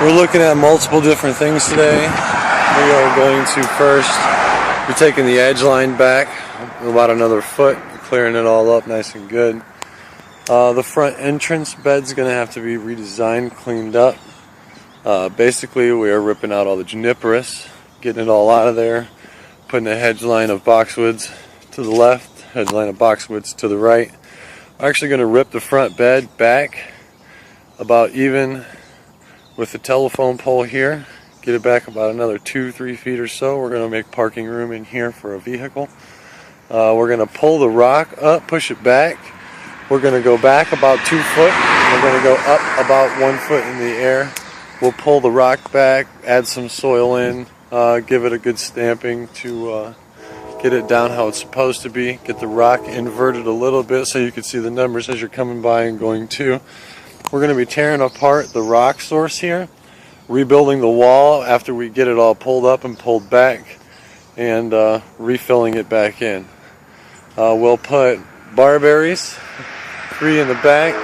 We're looking at multiple different things today. We are going to first be taking the edge line back about another foot, clearing it all up nice and good. The front entrance bed's going to have to be redesigned, cleaned up. Basically, we are ripping out all the juniperus, getting it all out of there, putting a hedge line of boxwoods to the left, hedge line of boxwoods to the right. We're actually going to rip the front bed back about even with the telephone pole here, get it back about another 2-3 feet or so. We're going to make parking room in here for a vehicle. We're going to pull the rock up, push it back. We're going to go back about 2 foot. We're going to go up about 1 foot in the air. We'll pull the rock back, add some soil in, give it a good stamping to get it down how it's supposed to be. Get the rock inverted a little bit so you can see the numbers as you're coming by and going to. We're going to be tearing apart the rock source here, rebuilding the wall after we get it all pulled up and pulled back, and refilling it back in. We'll put barberries, 3 in the back.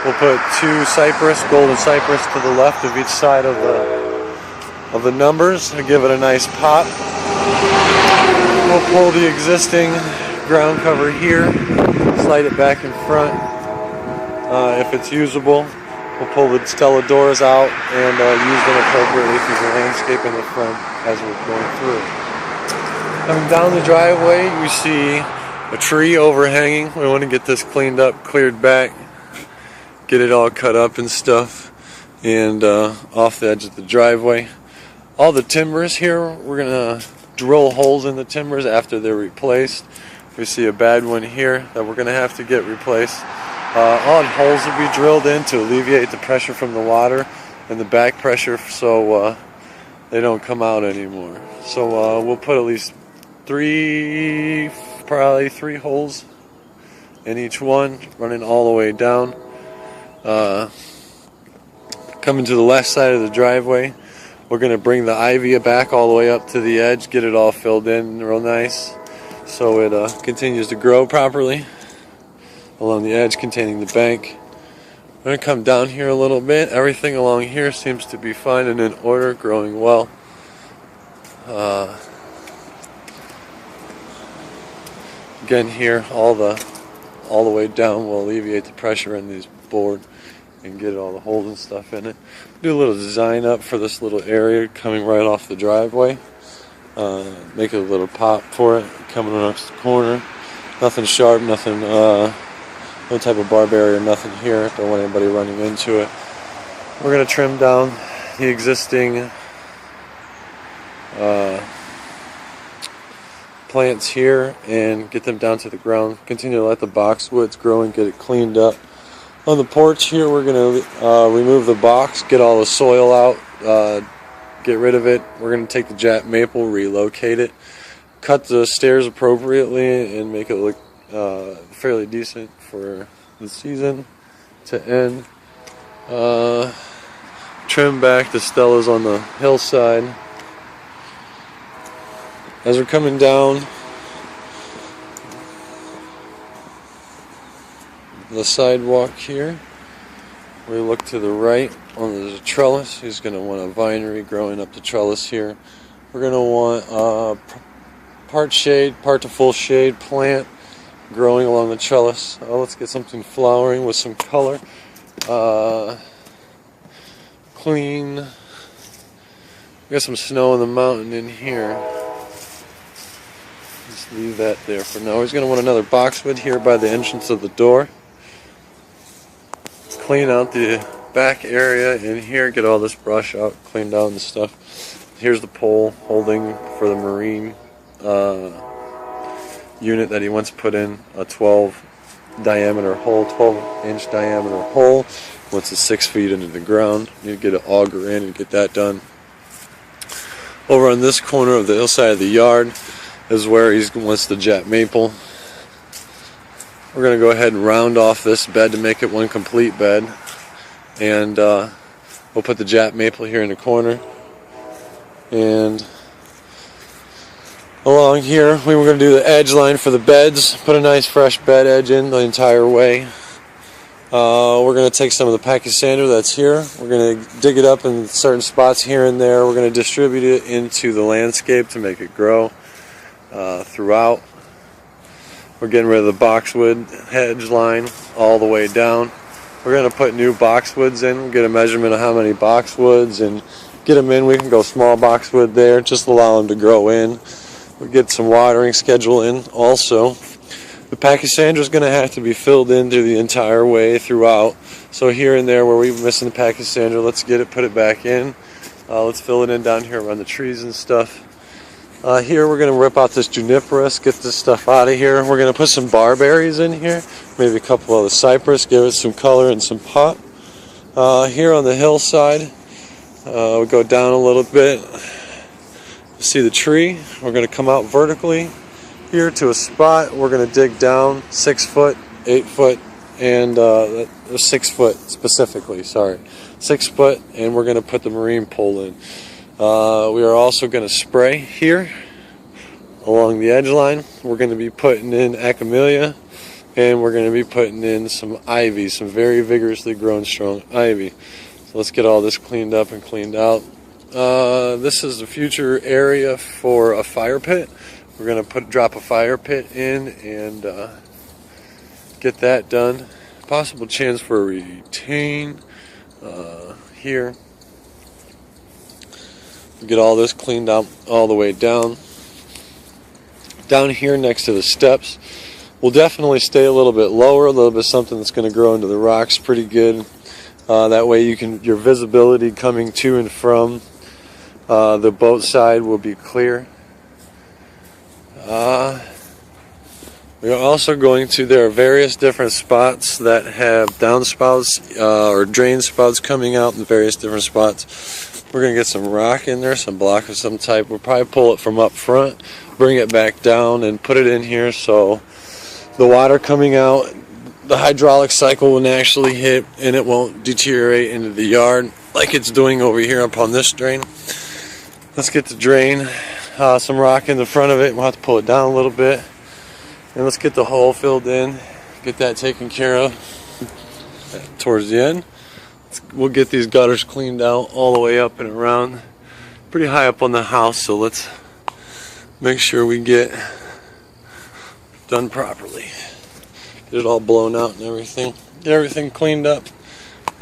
We'll put 2 cypress, golden cypress to the left of each side of the numbers and give it a nice pop. We'll pull the existing ground cover here, slide it back in front. If it's usable, we'll pull the Stella doors out and use them appropriately through the landscape in the front as we're going through. Coming down the driveway, you see a tree overhanging. We want to get this cleaned up, cleared back, get it all cut up and stuff, and off the edge of the driveway. All the timbers here, we're going to drill holes in the timbers after they're replaced. We see a bad one here that we're going to have to get replaced. All holes will be drilled in to alleviate the pressure from the water and the back pressure so they don't come out anymore. So we'll put at least probably three holes in each one, running all the way down. Coming to the left side of the driveway, we're going to bring the ivy back all the way up to the edge, get it all filled in real nice so it continues to grow properly along the edge containing the bank. I'm going to come down here a little bit. Everything along here seems to be fine and in order, growing well. Again here, all the way down will alleviate the pressure in these board and get all the holes and stuff in it. Do a little design up for this little area coming right off the driveway. Make it a little pop for it, coming across the corner. Nothing sharp, nothing, no type of barberry or nothing here. Don't want anybody running into it. We're going to trim down the existing plants here and get them down to the ground. Continue to let the boxwoods grow and get it cleaned up. On the porch here, we're going to remove the box, get all the soil out, get rid of it. We're going to take the Jap maple, relocate it, cut the stairs appropriately, and make it look fairly decent for the season to end. Trim back the Stellas on the hillside. As we're coming down the sidewalk here, we look to the right on the trellis. He's going to want a vinery growing up the trellis here. We're going to want part shade, part to full shade plant growing along the trellis. Let's get something flowering with some color. Clean. We got some snow on the mountain in here. Just leave that there for now. He's going to want another boxwood here by the entrance of the door. Clean out the back area in here, get all this brush out, cleaned out and stuff. Here's the pole holding for the marine unit that he wants to put in, a 12-inch diameter hole. Once it's 6 feet into the ground, you get an auger in and get that done. Over on this corner of the hillside of the yard is where he wants the Jap maple. We're going to go ahead and round off this bed to make it one complete bed, and we'll put the Jap maple here in the corner. And along here, we were going to do the edge line for the beds, put a nice fresh bed edge in the entire way. We're going to take some of the package sander that's here. We're going to dig it up in certain spots here and there. We're going to distribute it into the landscape to make it grow throughout. We're getting rid of the boxwood hedge line all the way down. We're going to put new boxwoods in. We'll get a measurement of how many boxwoods and get them in. We can go small boxwood there, just allow them to grow in. We'll get some watering schedule in also. The package sander is going to have to be filled in through the entire way throughout. So here and there where we're missing the package sander, let's get it, put it back in. Let's fill it in down here around the trees and stuff. Here we're going to rip out this juniperus, get this stuff out of here. We're going to put some barberries in here, maybe a couple of the cypress, give it some color and some pop. Here on the hillside, we'll go down a little bit. See the tree. We're going to come out vertically here to a spot. We're going to dig down 6 foot, 8 foot, and 6 foot specifically, 6 foot, and we're going to put the marine pole in. We are also going to spray here along the edge line. We're going to be putting in acamellia, and we're going to be putting in some ivy, some very vigorously grown strong ivy. So let's get all this cleaned up and cleaned out. This is the future area for a fire pit. We're going to drop a fire pit in and get that done. Possible chance for a retain here. Get all this cleaned out all the way down. Down here next to the steps, we'll definitely stay a little bit lower, a little bit something that's going to grow into the rocks pretty good. That way your visibility coming to and from the boat side will be clear. We are also there are various different spots that have downspouts or drain spouts coming out in various different spots. We're going to get some rock in there, some block of some type. We'll probably pull it from up front, bring it back down, and put it in here so the water coming out, the hydraulic cycle will naturally hit and it won't deteriorate into the yard like it's doing over here up on this drain. Let's get the drain, some rock in the front of it. We'll have to pull it down a little bit. And let's get the hole filled in, get that taken care of towards the end. We'll get these gutters cleaned out all the way up and around. Pretty high up on the house, so let's make sure we get done properly. Get it all blown out and everything. Get everything cleaned up.